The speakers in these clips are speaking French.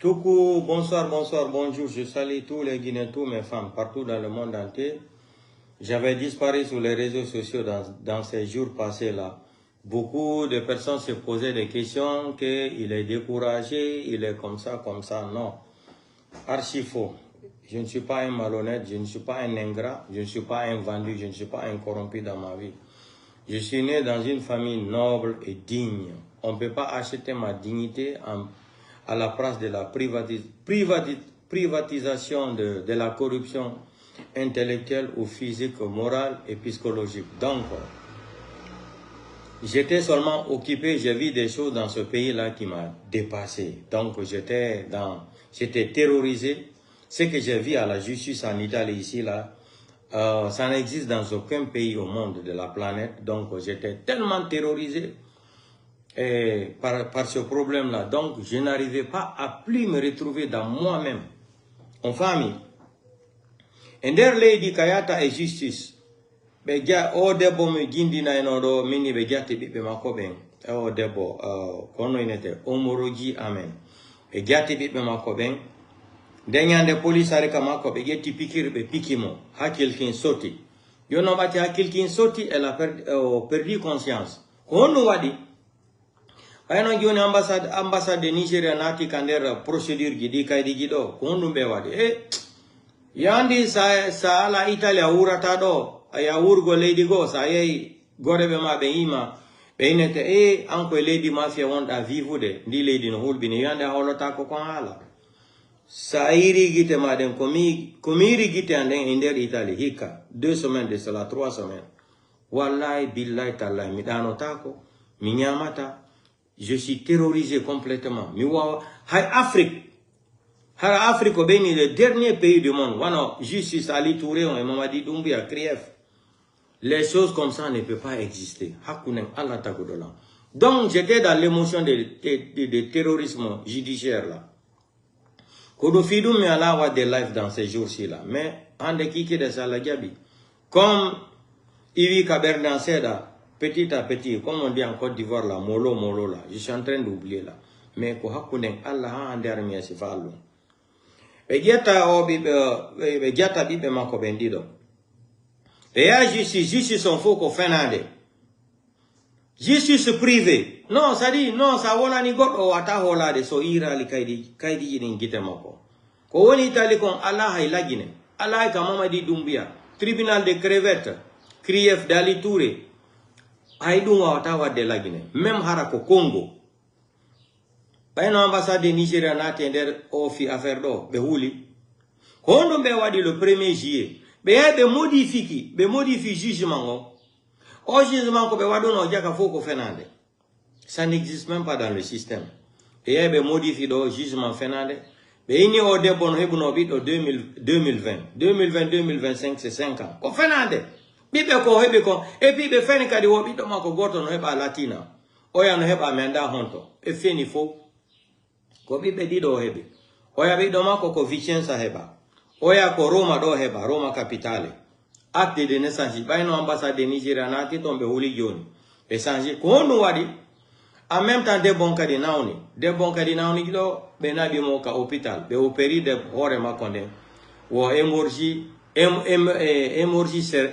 Coucou, bonsoir, bonsoir, bonjour. Je salue tous les Guinéens, tous mes femmes, partout dans le monde entier. J'avais disparu sur les réseaux sociaux dans ces jours passés-là. Beaucoup de personnes se posaient des questions, qu'il est découragé, il est comme ça, non. Archi faux. Je ne suis pas un malhonnête, je ne suis pas un ingrat, je ne suis pas un vendu, je ne suis pas un corrompu dans ma vie. Je suis né dans une famille noble et digne. On ne peut pas acheter ma dignité à la place de la privatisation de la corruption intellectuelle ou physique, morale et psychologique. Donc, j'étais seulement occupé, j'ai vu des choses dans ce pays-là qui m'a dépassé. Donc, j'étais terrorisé. Ce que j'ai vu à la justice en Italie ici, là, ça n'existe dans aucun pays au monde de la planète. Donc, j'étais tellement terrorisé par ce problème-là. Donc, je n'arrivais pas à plus me retrouver dans moi-même. En famille. Et der lady kayata et justice. Beja o debo me gindina enodo mini bejati bibe makoben. O debo kono inete omoroji amen. Bejati bibe makoben. Denyande police areka makobe yeti pikir be pikimo. Hakilkin soti. Yo no bati hakilkin soti elle a perdu conscience. Kono wadi. Ayano joni ambassade de Nigeria nati kandera procédure gidi kaydi gido kono be wadi. Yandi sa ala Italia urata do aya urgo lady go sa yei gorebe ma be ima be inete anko lady mafia wonda vivude ndi lady no hulbini yande holota ko kon hala sa iri gite ma den komiri gite anden inder Italie hika 2 semaines de cela 3 semaines wallahi billahi tallahi mi dano tako mi nyamata je suis terrorisé complètement mi wa hay Afrique est le dernier pays du monde. Voilà, justice Ali Touré et Mamadi Doumbia, Krief. Les choses comme ça ne peuvent pas exister. Donc, j'étais dans l'émotion de terrorisme judiciaire là. Kodofidou me alla avoir des lives dans ces jours-ci là. Mais, en de kiki de Salagabi. Comme Ivi Kaberdan Seda, petit à petit, comme on dit en Côte d'Ivoire là, molo là. Je suis en train d'oublier là. Mais, Kohakunen, Allah a dernier se fallo. Begeta bibe mako bendido. Justice son faux ko fenade. Justice privée. Non, ça dit, non, ça wona ni god o wata holade so ira li kaidi ni ngite mako. Ko woni Italie kon Allah hay lagine. Allah ka Mamadi Doumbia. Tribunal de crevettes. Krief Dali Touré. Hay dum wata wadde lagine. Même harako Congo. Bayno ambassade de Nigeria nati ender ofi affaire do be huli kondo be wadi le 1er juillet be modifie jugement o jugement ko be wado no jaka foko fenande ça n'existe même pas dans le système et be modifie do jugement fenande be ini o de bon hebuno bi do 2020 c'est 5 ans ko fenande bibe ko hebe ko et puis be feni kadi wo bi do mako goto no heba latina o ya no heba menda honto e feni fo Kobi bedido hebe. Oya bido mako ko Vicenza heba. Oya ko Roma do heba, Roma capitale. Acte de naissance. Baino ambassade de Nigeria nati tombe huli joni. Esanji kono wadi. En même temps de bon kadi nauni. De bon kadi nauni gido benadi moka hôpital. Be opéri de hore makonde. Wo hémorragie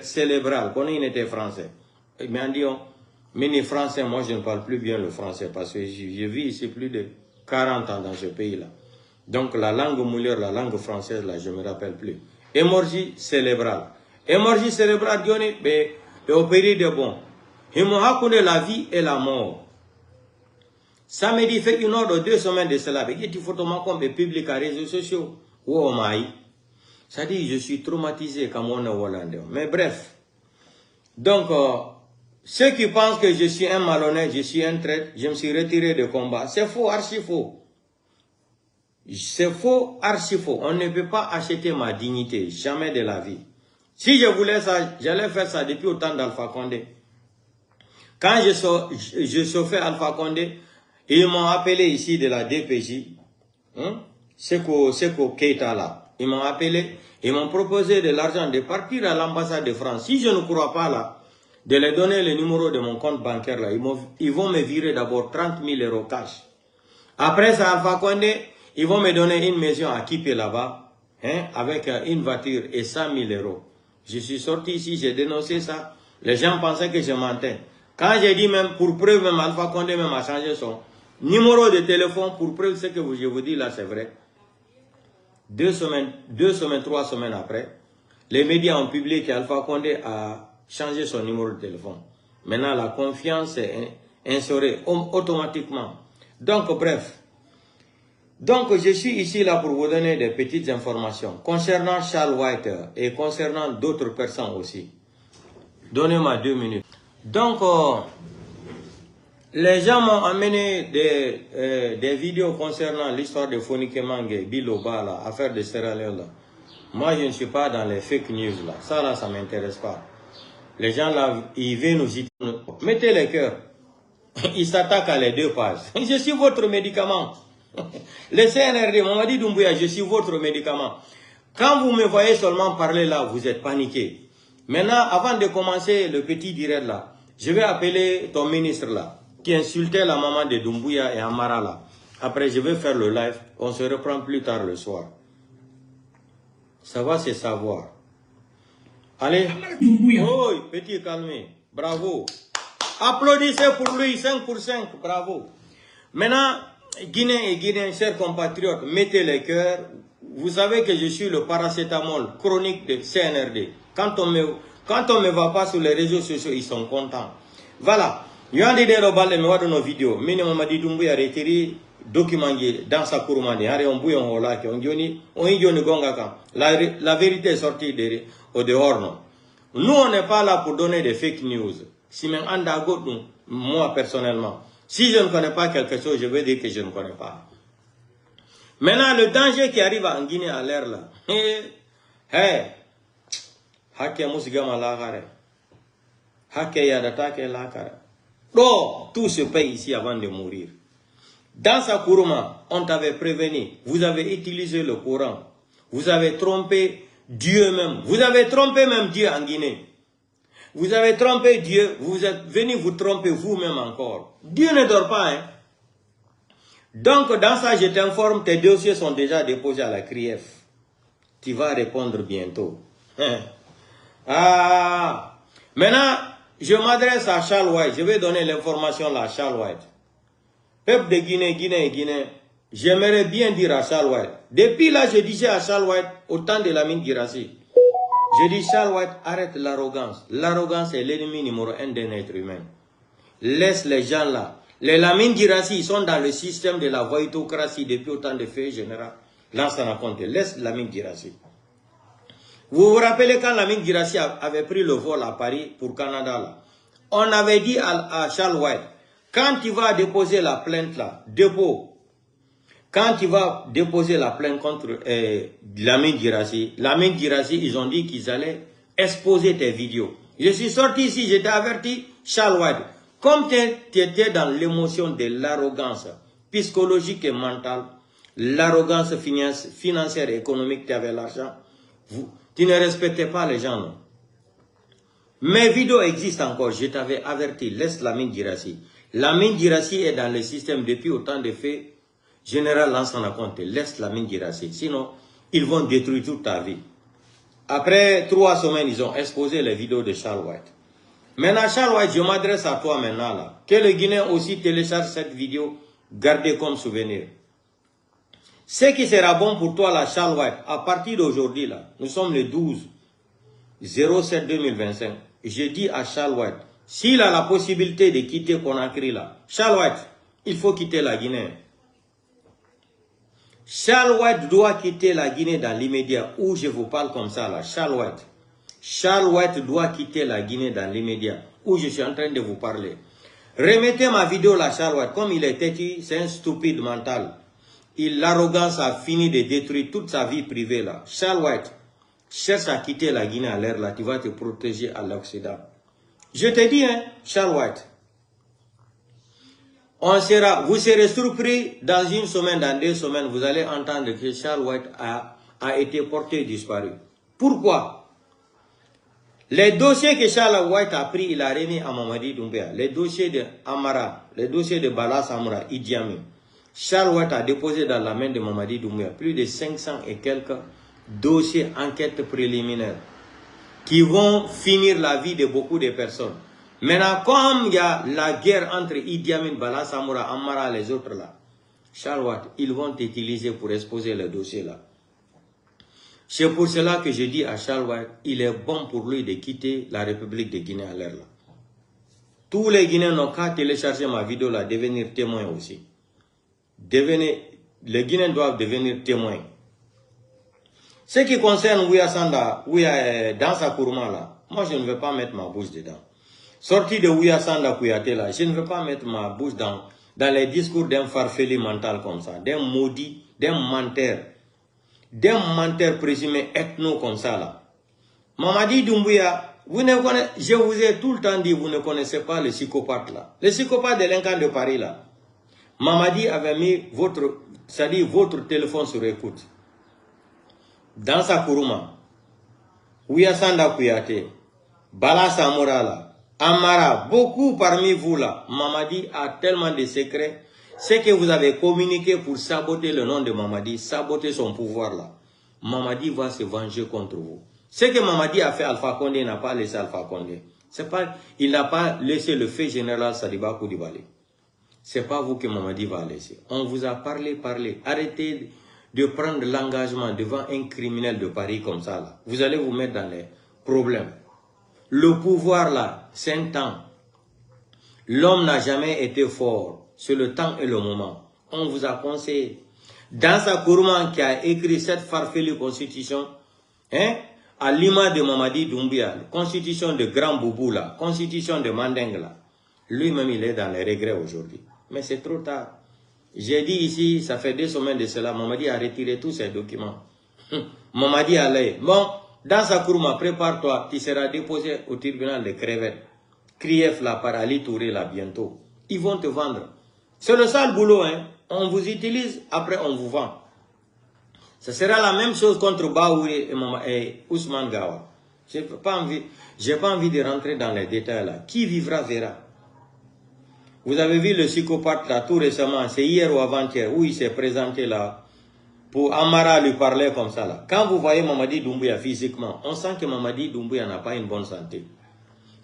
cérébrale. Kono il était français. Mais on dit mini français, moi je ne parle plus bien le français parce que je vis ici plus de 40 ans dans ce pays-là. Donc la langue moulure, la langue française, là, je ne me rappelle plus. Hémorragie cérébrale. Hémorragie cérébrale, Diony, be opéré de bon. Il m'a connu la vie et la mort. Samedi, fait une heure de 2 semaines de cela. Il y a photos comme des publics à réseaux sociaux. Oh my. Ça dit, je suis traumatisé comme on est hollandais. Mais bref. Donc, ceux qui pensent que je suis un malhonnête, je suis un traître, je me suis retiré de combat. C'est faux, archi faux. C'est faux, archi faux. On ne peut pas acheter ma dignité, jamais de la vie. Si je voulais ça, j'allais faire ça depuis autant d'Alpha Condé. Quand je chauffais Alpha Condé, ils m'ont appelé ici de la DPJ. Seko Keita là. Ils m'ont appelé, ils m'ont proposé de l'argent de partir à l'ambassade de France. Si je ne crois pas là, de les donner le numéro de mon compte bancaire là. Ils vont me virer d'abord 30 000 € cash. Après ça, Alpha Condé, Ils vont me donner une maison à Kipé là-bas, hein, avec une voiture et 100 000 euros. Je suis sorti ici, j'ai dénoncé ça. Les gens pensaient que je mentais. Quand j'ai dit même, pour preuve, même Alpha Condé même a changé son numéro de téléphone, pour preuve, ce que je vous dis là, c'est vrai. 2 semaines, 3 semaines après, les médias ont publié qu'Alpha Condé a changé son numéro de téléphone. Maintenant, la confiance est instaurée automatiquement. Donc, bref. Donc, je suis ici là pour vous donner des petites informations concernant Charles White et concernant d'autres personnes aussi. Donnez-moi 2 minutes. Donc, les gens m'ont amené des vidéos concernant l'histoire de Fonike Mange, Biloba, là, affaire de Sierra Leone. Là. Moi, je ne suis pas dans les fake news là. Ça là, ça ne m'intéresse pas. Les gens là, ils viennent nous dire, mettez les cœurs. Ils s'attaquent à les 2 pages. Je suis votre médicament. Le CNRD, Mamadi Doumbouya, je suis votre médicament. Quand vous me voyez seulement parler là, vous êtes paniqué. Maintenant, avant de commencer le petit direct là, je vais appeler ton ministre là, qui insultait la maman de Doumbouya et Amara là. Après, je vais faire le live. On se reprend plus tard le soir. Ça va se savoir. Allez. Oh, petit calmé. Bravo. Applaudissez pour lui, 5 pour 5. Bravo. Maintenant, Guinéens et Guinéens, chers compatriotes, mettez les cœurs. Vous savez que je suis le paracétamol chronique de CNRD. Quand on me va pas sur les réseaux sociaux, ils sont contents. Voilà. Il y a des dérobales de nos vidéos. Minimum Mamadi Doumbouya a retiré document dans sa courmande. On bouillon au lac. On dit gonga. La vérité est sortie au dehors. Non. Nous, on n'est pas là pour donner des fake news. Si même moi personnellement, si je ne connais pas quelque chose, je veux dire que je ne connais pas. Maintenant, le danger qui arrive en Guinée à l'air là, tout se paye ici avant de mourir. Dans sa Kourouma, on t'avait prévenu, vous avez utilisé le Coran, vous avez trompé Dieu même, vous avez trompé même Dieu en Guinée. Vous avez trompé Dieu, vous êtes venu vous tromper vous-même encore. Dieu ne dort pas, hein. Donc, dans ça, je t'informe, tes dossiers sont déjà déposés à la CRIEF. Tu vas répondre bientôt. Ah, maintenant, je m'adresse à Charles White. Je vais donner l'information là à Charles White. Peuple de Guinée, Guinée, j'aimerais bien dire à Charles White. Depuis là, je disais à Charles White, au temps de Lamine Guirassy, je dis, Charles White, arrête l'arrogance. L'arrogance est l'ennemi numéro 1 d'un être humain. Laisse les gens là. Les Lamine Guirassy, ils sont dans le système de la voytocratie depuis autant de faits généraux. Lansana Conté, laisse Lamine Guirassy. Vous vous rappelez quand Lamine Guirassy avait pris le vol à Paris pour Canada là. On avait dit à Charles White, quand tu vas déposer la plainte là, quand tu vas déposer la plainte contre Lamine Guirassy, ils ont dit qu'ils allaient exposer tes vidéos. Je suis sorti ici, j'étais averti, Charles White. Comme tu étais dans l'émotion de l'arrogance psychologique et mentale, l'arrogance financière et économique, tu avais l'argent, tu ne respectais pas les gens. Non. Mes vidéos existent encore, je t'avais averti, laisse Lamine Guirassy. Lamine Guirassy est dans le système depuis autant de faits. Général Lansana Conté, laisse Lamine Guirassy. Sinon, ils vont détruire toute ta vie. Après 3 semaines, ils ont exposé les vidéos de Charles White. Maintenant, Charles White, je m'adresse à toi maintenant là. Que le Guinéen aussi télécharge cette vidéo, gardez comme souvenir. Ce qui sera bon pour toi là, Charles White, à partir d'aujourd'hui là, nous sommes le 12/07/2025. Je dis à Charles White, s'il a la possibilité de quitter Conakry là, Charles White, il faut quitter la Guinée. Charles White doit quitter la Guinée dans l'immédiat, où je vous parle comme ça là, Charles White. Charles White doit quitter la Guinée dans l'immédiat, où je suis en train de vous parler. Remettez ma vidéo là, Charles White, comme il est têtu, c'est un stupide mental. L'arrogance a fini de détruire toute sa vie privée là. Charles White, cherche à quitter la Guinée à l'air là, tu vas te protéger à l'Occident. Je te dis, hein, Charles White. Vous serez surpris dans 1 semaine, dans 2 semaines, vous allez entendre que Charles White a été porté disparu. Pourquoi? Les dossiers que Charles White a pris, il a remis à Mamadi Doumbouya. Les dossiers de Amara, les dossiers de Bala Samoura, Idi Amin. Charles Ouatt a déposé dans la main de Mamadi Doumbouya plus de 500 et quelques dossiers enquêtes préliminaires qui vont finir la vie de beaucoup de personnes. Maintenant, comme il y a la guerre entre Idi Amin, Bala Samoura, Amara et les autres là, Charles Ouatt, ils vont t'utiliser pour exposer le dossier là. C'est pour cela que je dis à Charles Ouatt, il est bon pour lui de quitter la République de Guinée à l'heure là. Tous les Guinéens n'ont qu'à télécharger ma vidéo là, devenir témoins aussi. Les Guinéens doivent devenir témoins. Ce qui concerne Ouya Sanda, dans sa Kourouma là, moi je ne vais pas mettre ma bouche dedans. Sorti de Ouya Sanda Kouyaté là, je ne vais pas mettre ma bouche dans les discours d'un farfelu mental comme ça, d'un maudit, d'un menteur présumé ethno comme ça là. Mamadi Doumbouya, je vous ai tout le temps dit, vous ne connaissez pas le psychopathe là. Le psychopathe de l'Incan de Paris là. Mamadi avait mis votre téléphone sur écoute. Dans sa Kourouma, Ouya Sanda Kouyaté, Bala Samoura là, Amara, beaucoup parmi vous là, Mamadi a tellement de secrets. Ce que vous avez communiqué pour saboter le nom de Mamadi, saboter son pouvoir là, Mamadi va se venger contre vous. Ce que Mamadi a fait, Alpha Condé n'a pas laissé Alpha Condé. Il n'a pas laissé le fait général Sadiba Koulibaly. Ce n'est pas vous que Mamadi va laisser. On vous a parlé. Arrêtez de prendre l'engagement devant un criminel de Paris comme ça là. Vous allez vous mettre dans les problèmes. Le pouvoir là, c'est un temps. L'homme n'a jamais été fort. C'est le temps et le moment. On vous a conseillé. Dans sa Kourouma qui a écrit cette farfelue constitution, à l'image de Mamadi Doumbouya, constitution de Grand Boubou là, constitution de Mandeng là, lui-même il est dans les regrets aujourd'hui. Mais c'est trop tard. J'ai dit ici, ça fait 2 semaines de cela, Mamadi a retiré tous ses documents. Mamadi allait. Bon, dans sa Kourouma, prépare-toi, tu seras déposé au tribunal de Crevettes. Krief là, par Ali Touré là, bientôt. Ils vont te vendre. C'est le sale boulot, hein. On vous utilise, après on vous vend. Ce sera la même chose contre Baouri et Ousmane Gawa. Je n'ai pas envie de rentrer dans les détails là. Qui vivra verra. Vous avez vu le psychopathe là tout récemment, c'est hier ou avant-hier, où il s'est présenté là, pour Amara lui parler comme ça là. Quand vous voyez Mamadi Doumbouya physiquement, on sent que Mamadi Doumbouya n'a pas une bonne santé.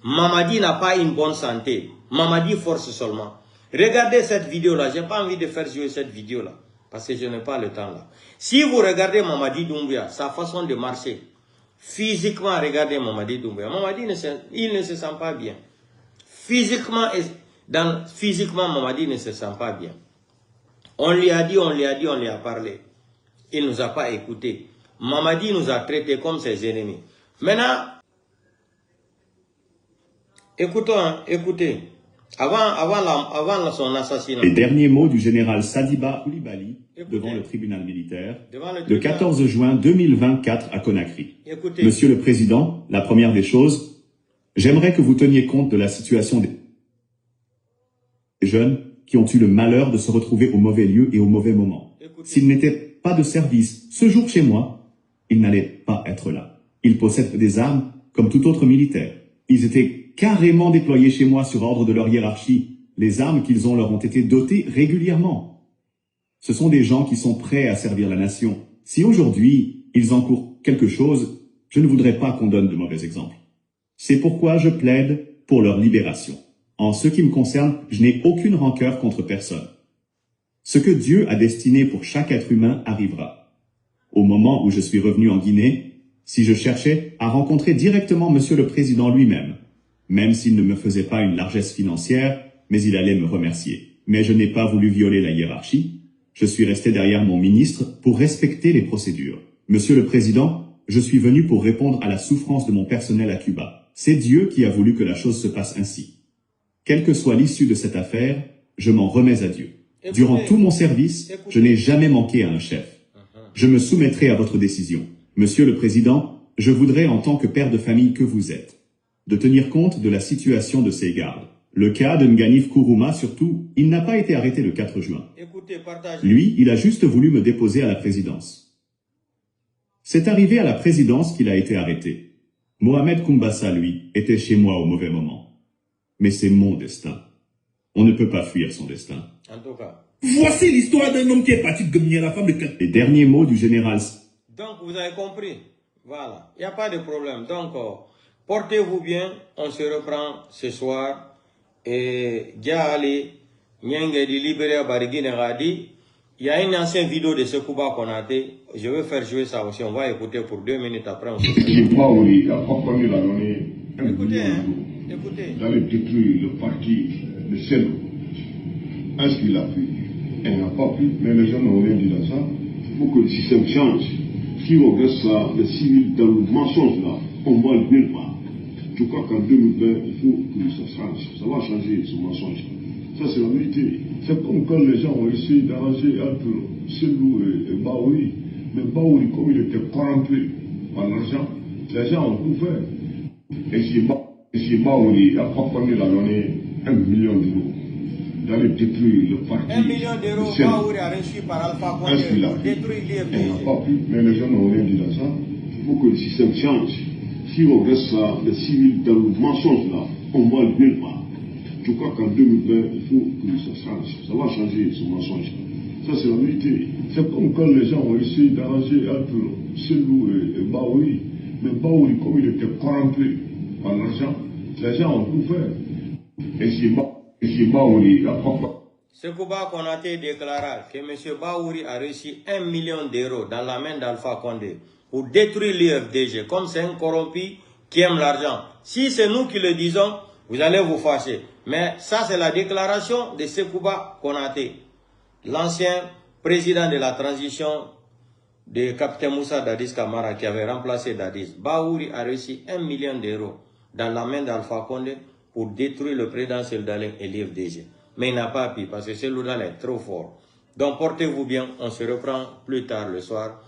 Mamadi n'a pas une bonne santé. Mamadi force seulement. Regardez cette vidéo là, je n'ai pas envie de faire jouer cette vidéo là, parce que je n'ai pas le temps là. Si vous regardez Mamadi Doumbouya, sa façon de marcher, physiquement regardez Mamadi Doumbouya, Mamadi il ne se sent pas bien. Physiquement, Mamadi ne se sent pas bien. On lui a dit, on lui a parlé. Il ne nous a pas écouté. Mamadi nous a traités comme ses ennemis. Maintenant, écoutez. Avant son assassinat. Les derniers mots du général Sadiba Koulibaly devant le tribunal militaire le 14 juin 2024 à Conakry. Écoutez. Monsieur le Président, la première des choses, j'aimerais que vous teniez compte de la situation des jeunes qui ont eu le malheur de se retrouver au mauvais lieu et au mauvais moment. S'ils n'étaient pas de service ce jour chez moi, ils n'allaient pas être là. Ils possèdent des armes comme tout autre militaire. Ils étaient carrément déployés chez moi sur ordre de leur hiérarchie. Les armes qu'ils ont leur ont été dotées régulièrement. Ce sont des gens qui sont prêts à servir la nation. Si aujourd'hui, ils encourent quelque chose, je ne voudrais pas qu'on donne de mauvais exemples. C'est pourquoi je plaide pour leur libération. En ce qui me concerne, je n'ai aucune rancœur contre personne. Ce que Dieu a destiné pour chaque être humain arrivera. Au moment où je suis revenu en Guinée, si je cherchais à rencontrer directement Monsieur le Président lui-même, même s'il ne me faisait pas une largesse financière, mais il allait me remercier. Mais je n'ai pas voulu violer la hiérarchie. Je suis resté derrière mon ministre pour respecter les procédures. Monsieur le Président, je suis venu pour répondre à la souffrance de mon personnel à Cuba. C'est Dieu qui a voulu que la chose se passe ainsi. Quelle que soit l'issue de cette affaire, je m'en remets à Dieu. Durant tout mon service, je n'ai jamais manqué à un chef. Je me soumettrai à votre décision. Monsieur le Président, je voudrais en tant que père de famille que vous êtes, de tenir compte de la situation de ces gardes. Le cas de Nganif Kourouma surtout, il n'a pas été arrêté le 4 juin. Lui, il a juste voulu me déposer à la présidence. C'est arrivé à la présidence qu'il a été arrêté. Mohamed Koumbassa, lui, était chez moi au mauvais moment. Mais c'est mon destin. On ne peut pas fuir son destin. En tout cas. Voici l'histoire d'un homme qui est parti gagner la femme de quelqu'un. Les derniers mots du général. Donc, vous avez compris. Voilà. Il n'y a pas de problème. Donc, portez-vous bien. On se reprend ce soir. Et Diali, Nyenge di Libéré à Barigui Radi. Il y a une ancienne vidéo de Sekouba Konaté. Je vais faire jouer ça aussi. On va écouter pour 2 minutes après. On se écoutez, hein. Écoutez. D'aller détruire le parti de Selou. Est-ce qu'il a pu? Elle n'a pas pu, mais les gens n'ont rien dit dans ça. Il faut que le système change. Si on reste ça, les civils dans le mensonge là, on va le nulle part. Je crois qu'en 2020, il faut que ça change. Ça va changer ce mensonge. Ça, c'est la vérité. C'est comme quand les gens ont essayé d'arranger entre Selou et Baouri. Mais Baouri, comme il était corrompu par l'argent, les gens ont tout fait. Et si Baouri n'a pas permis la donner 1 million d'euros, d'aller détruire le parti. 1 million d'euros, Baouri a reçu par Alpha Condé pour détruire l'IFDG. On n'a pas pu, mais les gens n'ont rien dit dans ça. Il faut que le système change. Si on reste là, les civils dans le mensonge là, on va le nulle part. Je crois qu'en 2020, il faut que ça change. Ça va changer ce mensonge. Ça, c'est la vérité. C'est comme quand les gens ont essayé d'arranger entre Selou et Baouri. Mais Baouri, comme il était corrompu par l'argent, les gens ont tout fait. Et si Baouri n'a pas... Sekouba Konaté déclara que M. Baouri a reçu 1 million d'euros dans la main d'Alpha Condé pour détruire l'IFDG, comme c'est un corrompu qui aime l'argent. Si c'est nous qui le disons, vous allez vous fâcher. Mais ça, c'est la déclaration de Sekouba Konaté, l'ancien président de la transition de capitaine Moussa Dadis Kamara qui avait remplacé Dadis. Baouri a reçu 1 million d'euros dans la main d'Alpha Condé pour détruire le président Seloudalé et l'IFDG. Mais il n'a pas pu parce que Seloudalé est trop fort. Donc portez-vous bien, on se reprend plus tard le soir.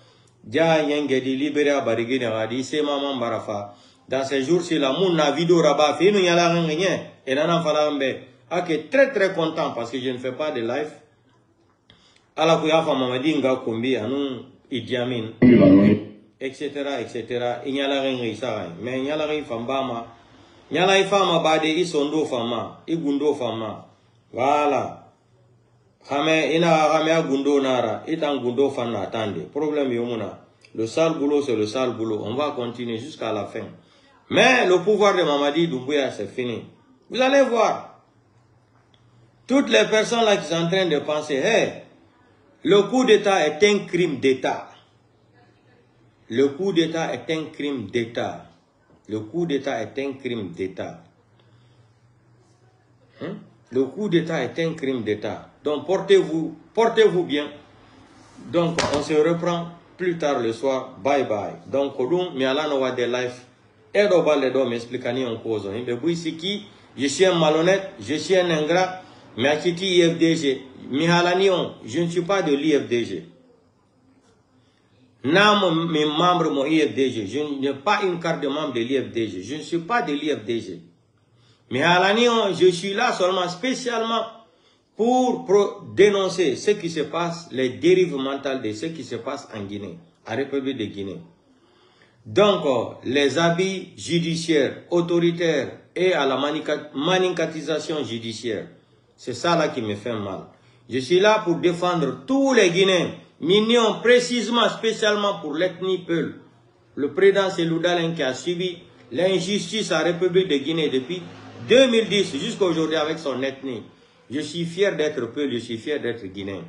Dia Yengedi Libéré à Barigui Radi, c'est Maman Barafa. Dans ces jours-ci, la mouna vidéo rabat fait nous y a la rien et n'en fala mbe. Ok, très content parce que je ne fais pas de live. ala ko yafa mamadi nga kombi anu idiamin etc inyala rengi sa mais nyala rengi fambama nyala ifama bade isondo fama igundo fama voilà xame ina xame gundo nara itan gundo fana attendez problème yomuna le sale boulot c'est le sale boulot, on va continuer jusqu'à la fin. Mais le pouvoir de Mamadi Doumbouya c'est fini. Vous allez voir toutes les personnes là qui sont en train de penser hey, le coup d'État est un crime d'État. Le coup d'État est un crime d'État. Le coup d'État est un crime d'État. Le coup d'État est un crime d'État. Donc portez-vous bien. Donc on se reprend plus tard le soir. Bye bye. Donc kodum mi ala no wade life. Edo balde do m'expliquer en cause. Je suis un malhonnête, je suis un ingrat. Mais à Kiti IFDG, Mihalanion, je ne suis pas de l'IFDG. Non, mes membres mon IFDG, je n'ai pas une carte de membre de l'IFDG. Je ne suis pas de l'IFDG. Mihalanion, je suis là seulement spécialement pour dénoncer ce qui se passe, les dérives mentales de ce qui se passe en Guinée, en République de Guinée. Donc, les habits judiciaires, autoritaires et à la manicatisation judiciaire. C'est ça là qui me fait mal. Je suis là pour défendre tous les Guinéens, mignons précisément, spécialement pour l'ethnie Peul. Le président Seloudalé qui a subi l'injustice à la République de Guinée depuis 2010 jusqu'à aujourd'hui avec son ethnie. Je suis fier d'être Peul, je suis fier d'être Guinéen.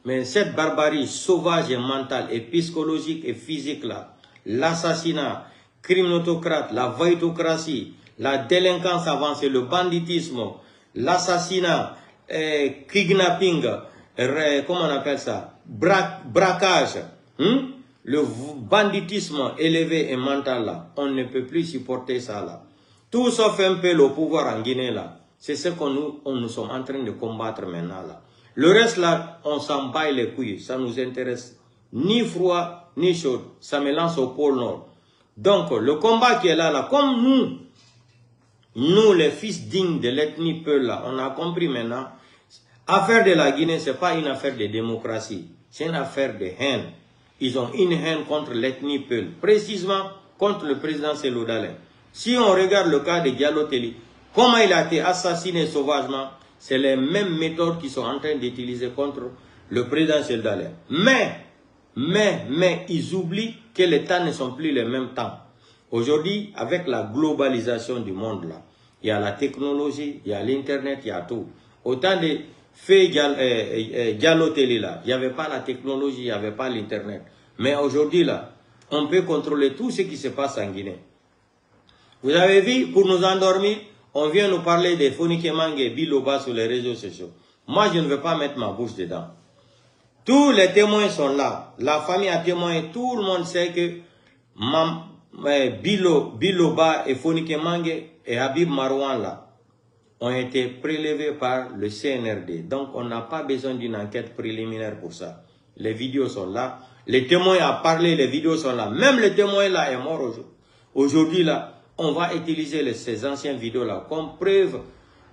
Mais cette barbarie sauvage et mentale et psychologique et physique là, l'assassinat, criminotocrate, la vaïtocratie, la délinquance avancée, le banditisme, l'assassinat, kidnapping, comment on appelle ça, braquage, le banditisme élevé et mental là, on ne peut plus supporter ça là. Tout sauf un peu le pouvoir en Guinée là, c'est ce que nous sommes en train de combattre maintenant là. Le reste là, on s'en bat les couilles, ça nous intéresse ni froid ni chaud, ça me lance au pôle Nord. Donc le combat qui est là, comme nous les fils dignes de l'ethnie Peul là, on a compris maintenant, affaire de la Guinée, c'est pas une affaire de démocratie, c'est une affaire de haine. Ils ont une haine contre l'ethnie Peul, précisément contre le président Seloudalé. Si on regarde le cas de Diallo Telli, comment il a été assassiné sauvagement, C'est les mêmes méthodes qui sont en train d'utiliser contre le président Seldalé. Mais ils oublient que les temps ne sont plus les mêmes temps. Aujourd'hui, avec la globalisation du monde là, il y a la technologie, il y a l'internet, il y a tout. Autant de faits Diallo Télé là, il n'y avait pas la technologie, il n'y avait pas l'internet. Mais aujourd'hui là, on peut contrôler tout ce qui se passe en Guinée. Vous avez vu, pour nous endormir, on vient nous parler des Fonike Mange et Biloba sur les réseaux sociaux. Moi, je ne veux pas mettre ma bouche dedans. Tous les témoins sont là. La famille a témoigné. Tout le monde sait que Biloba et Fonike Mange et Habib Marouane là ont été prélevés par le CNRD. Donc, on n'a pas besoin d'une enquête préliminaire pour ça. Les vidéos sont là. Les témoins ont parlé, les vidéos sont là. Même le témoin là est mort aujourd'hui. Aujourd'hui là, on va utiliser ces anciennes vidéos là comme preuve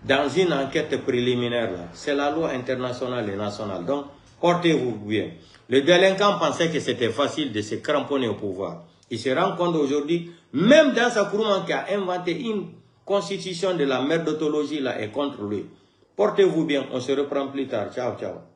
dans une enquête préliminaire là. C'est la loi internationale et nationale. Donc, portez-vous bien. Le délinquant pensait que c'était facile de se cramponner au pouvoir. Il se rend compte aujourd'hui, même dans sa Kourouman qui a inventé une constitution de la merdotologie là est contre lui. Portez-vous bien, on se reprend plus tard. Ciao, ciao.